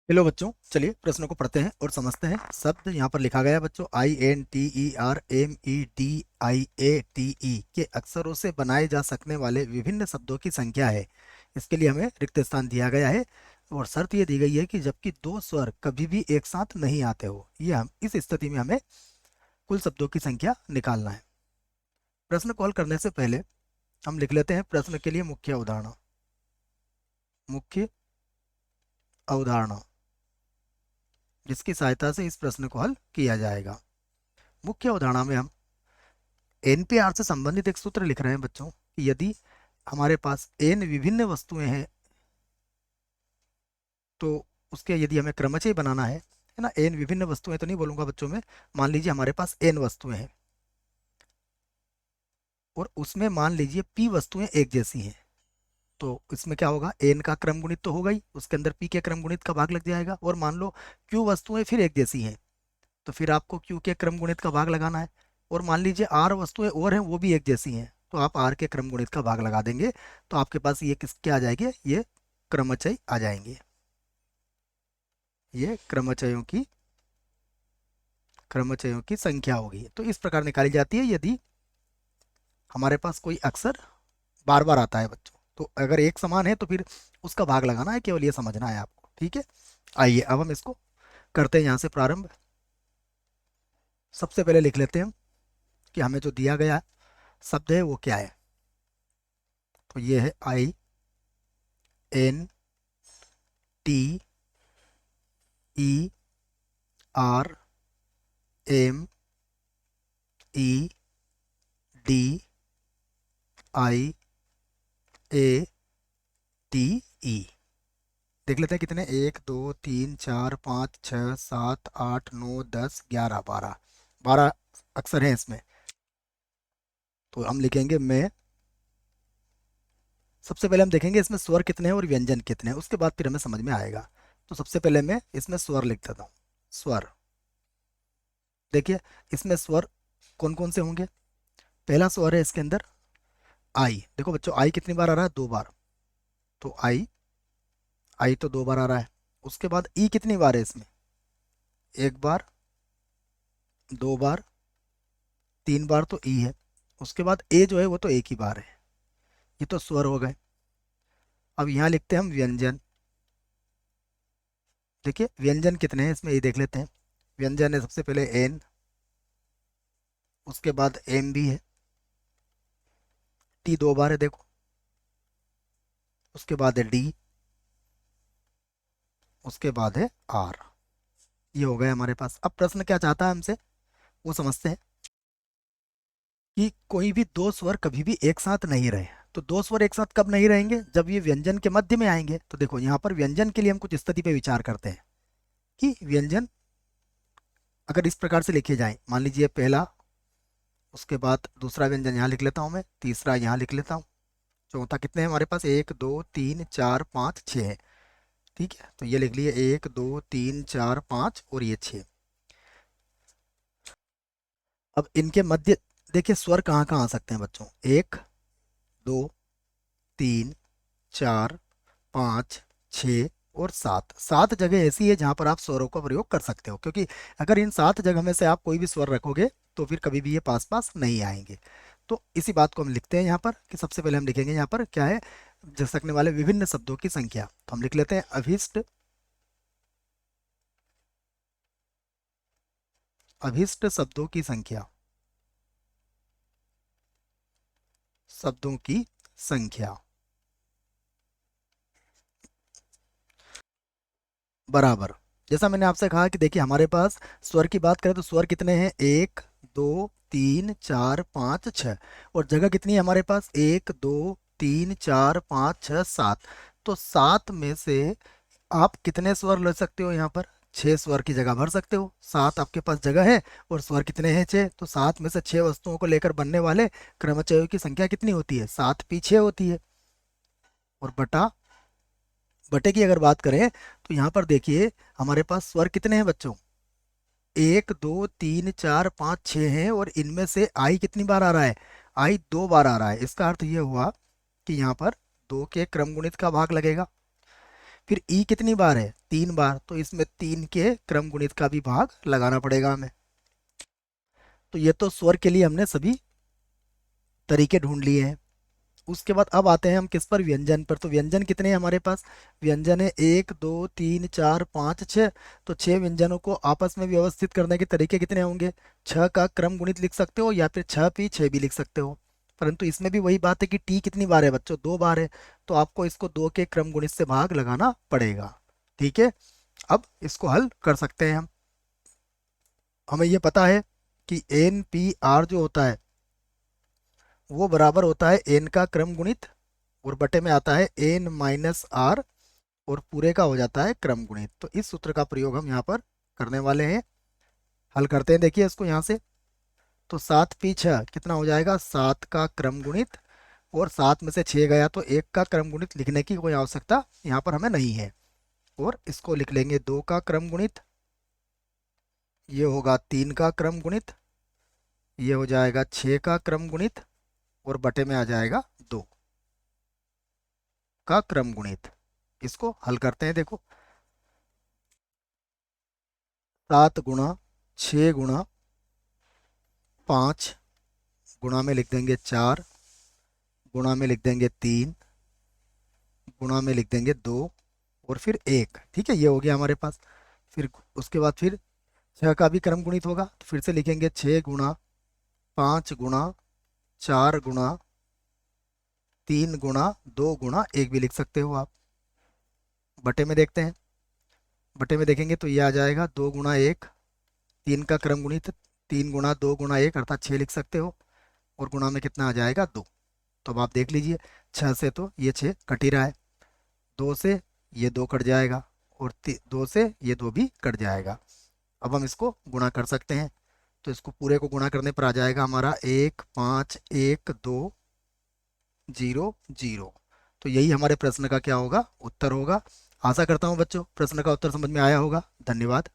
Hello बच्चों, चलिए प्रश्नों को पढ़ते हैं और समझते हैं। शब्द यहाँ पर लिखा गया है बच्चों, INTERMEDIATE के अक्षरों से बनाए जा सकने वाले विभिन्न शब्दों की संख्या है। इसके लिए हमें रिक्त स्थान दिया गया है और शर्त ये दी गई है कि जबकि दो स्वर कभी भी एक साथ नहीं आते हो, ये हम इस स्थिति में हमें कुल शब्दों की संख्या निकालना है। प्रश्न को हल करने से पहले हम लिख लेते हैं प्रश्न के लिए मुख्य उदाहरण। मुख्य अवधारणा जिसकी सहायता से इस प्रश्न को हल किया जाएगा। मुख्य अवधारणा में हम एनपीआर से संबंधित एक सूत्र लिख रहे हैं बच्चों कि यदि हमारे पास एन विभिन्न वस्तुएं हैं तो उसके यदि हमें क्रमचय बनाना है ना। एन विभिन्न वस्तुएं तो नहीं बोलूंगा बच्चों में, मान लीजिए हमारे पास एन वस्तुएं हैं और उसमें मान लीजिए पी वस्तुएं एक जैसी हैं, तो इसमें क्या होगा, एन का क्रम गुणित तो होगा ही, उसके अंदर पी के क्रम गुणित का भाग लग जाएगा। और मान लो क्यू वस्तुएं फिर एक जैसी हैं, तो फिर आपको क्यू के क्रम गुणित का भाग लगाना है। और मान लीजिए आर वस्तुएं और हैं, वो भी एक जैसी हैं, तो आप आर के क्रम गुणित का भाग लगा देंगे, तो आपके पास ये किस क्या आ जाएंगे, ये क्रमचय आ जाएंगे। ये क्रमचयों की संख्या होगी। तो इस प्रकार निकाली जाती है यदि हमारे पास कोई अक्षर बार बार आता है बच्चों। तो अगर एक समान है तो फिर उसका भाग लगाना है, केवल ये समझना है आपको, ठीक है। आइए अब हम इसको करते हैं यहाँ से प्रारंभ। सबसे पहले लिख लेते हैं कि हमें जो दिया गया शब्द है वो क्या है। तो ये है INTERMEDIATE। देख लेते हैं कितने, 1 2 3 4 5 6 7 8 9 10 11 12 12 अक्षर हैं इसमें। तो हम लिखेंगे मैं। सबसे पहले हम देखेंगे इसमें स्वर कितने हैं और व्यंजन कितने हैं, उसके बाद फिर हमें समझ में आएगा। तो सबसे पहले मैं इसमें स्वर लिख देता हूँ। स्वर, देखिए इसमें स्वर कौन कौन से होंगे। पहला स्वर है इसके अंदर आई। देखो बच्चों, आई कितनी बार आ रहा है, 2 बार। तो आई, आई तो 2 बार आ रहा है। उसके बाद ई कितनी बार है इसमें, 1 बार, 2 बार, 3 बार तो ई है। उसके बाद ए जो है वो तो एक ही बार है। ये तो स्वर हो गए। अब यहाँ लिखते हैं हम व्यंजन। देखिए व्यंजन कितने हैं इसमें, ये देख लेते हैं। व्यंजन है सबसे पहले एन, उसके बाद एम भी है, टी 2 बार है देखो, उसके बाद है डी, उसके बाद है आर। ये हो गए हमारे पास। अब प्रश्न क्या चाहता है हमसे वो समझते हैं कि कोई भी दो स्वर कभी भी एक साथ नहीं रहे। तो दो स्वर एक साथ कब नहीं रहेंगे, जब ये व्यंजन के मध्य में आएंगे। तो देखो यहाँ पर व्यंजन के लिए हम कुछ स्थिति पे विचार करते हैं कि व्यंजन अगर इस प्रकार से लिखे जाएं, मान लीजिए पहला, उसके बाद दूसरा व्यंजन यहाँ लिख लेता हूँ मैं, तीसरा यहाँ लिख लेता हूँ, चौथा, कितने हैं हमारे पास, 1 2 3 4 5 6 है। ठीक है, तो ये लिख लिए 1 2 3 4 5 और ये 6। अब इनके मध्य देखिए स्वर कहाँ कहाँ आ सकते हैं बच्चों, 1 2 3 4 5 6 और 7। 7 जगह ऐसी है जहाँ पर आप स्वरों का प्रयोग कर सकते हो, क्योंकि अगर इन 7 जगह में से आप कोई भी स्वर रखोगे तो फिर कभी भी ये पास पास नहीं आएंगे। तो इसी बात को हम लिखते हैं यहाँ पर कि सबसे पहले हम लिखेंगे यहाँ पर क्या है, जग सकने वाले विभिन्न शब्दों की संख्या। तो हम लिख लेते हैं अभिष्ट, अभिष्ट शब्दों की संख्या, शब्दों की संख्या बराबर, जैसा मैंने आपसे कहा कि देखिए हमारे पास स्वर की बात करें तो स्वर कितने हैं, 1 2 3 4 5 6। और जगह कितनी है हमारे पास, 1 2 3 4 5 6 7। तो 7 में से आप कितने स्वर ले सकते हो यहाँ पर, 6 स्वर की जगह भर सकते हो। 7 आपके पास जगह है और स्वर कितने हैं, 6। तो 7 में से 6 वस्तुओं को लेकर बनने वाले क्रमचयों की संख्या कितनी होती है, 7 पीछे होती है। और बटा, बटे की अगर बात करें तो यहाँ पर देखिए हमारे पास स्वर कितने हैं बच्चों, 1 2 3 4 5 6 हैं। और इनमें से आई कितनी बार आ रहा है, आई 2 बार आ रहा है। इसका अर्थ ये हुआ कि यहाँ पर 2 के क्रम गुणित का भाग लगेगा। फिर ई कितनी बार है, 3 बार, तो इसमें 3 के क्रम गुणित का भी भाग लगाना पड़ेगा हमें। तो ये तो स्वर के लिए हमने सभी तरीके ढूंढ लिए हैं। उसके बाद अब आते हैं हम किस पर, व्यंजन पर। तो व्यंजन कितने हैं हमारे पास, व्यंजन है 1 2 3 4 5 6। तो 6 व्यंजनों को आपस में व्यवस्थित करने के तरीके कितने होंगे, 6 का क्रम गुणित लिख सकते हो या फिर 6p6 भी लिख सकते हो। परंतु इसमें भी वही बात है कि टी कितनी बार है बच्चों, 2 बार है। तो आपको इसको 2 के क्रम गुणित से भाग लगाना पड़ेगा। ठीक है, अब इसको हल कर सकते हैं हम। हमें ये पता है कि एन पी आर जो होता है वो बराबर होता है एन का क्रम गुणित और बटे में आता है एन माइनस आर और पूरे का हो जाता है क्रम गुणित। तो इस सूत्र का प्रयोग हम यहाँ पर करने वाले हैं। हल करते हैं, देखिए इसको यहाँ से। तो 7p6 कितना हो जाएगा, 7 का क्रम गुणित, और 7 में से 6 गया तो 1 का क्रम गुणित लिखने की कोई आवश्यकता यहाँ पर हमें नहीं है। और इसको लिख लेंगे 2 का क्रम गुणित, ये होगा 3 का क्रम गुणित, ये हो जाएगा 6 का क्रम गुणित और बटे में आ जाएगा 2 का क्रम गुणित। इसको हल करते हैं, देखो 7 गुणा 6 गुणा 5 गुणा में लिख देंगे 4, गुणा में लिख देंगे 3, गुणा में लिख देंगे 2 और फिर 1। ठीक है, ये हो गया हमारे पास। फिर उसके बाद फिर 6 का भी क्रम गुणित होगा, तो फिर से लिखेंगे 6 गुणा 5 गुणा 4 गुणा 3 गुणा 2 गुणा 1 भी लिख सकते हो आप। बटे में देखते हैं, बटे में देखेंगे तो ये आ जाएगा 2 गुणा 1, 3 का क्रम गुणित 3 गुणा 2 गुणा 1 अर्थात 6 लिख सकते हो, और गुणा में कितना आ जाएगा 2। तो अब आप देख लीजिए, 6 से तो ये 6 कट ही रहा है, 2 से ये 2 कट जाएगा, और 2 से ये 2 भी कट जाएगा। अब हम इसको गुणा कर सकते हैं। तो इसको पूरे को गुणा करने पर आ जाएगा हमारा 1 5 1 2 0 0। तो यही हमारे प्रश्न का क्या होगा, उत्तर होगा। आशा करता हूँ बच्चों प्रश्न का उत्तर समझ में आया होगा। धन्यवाद।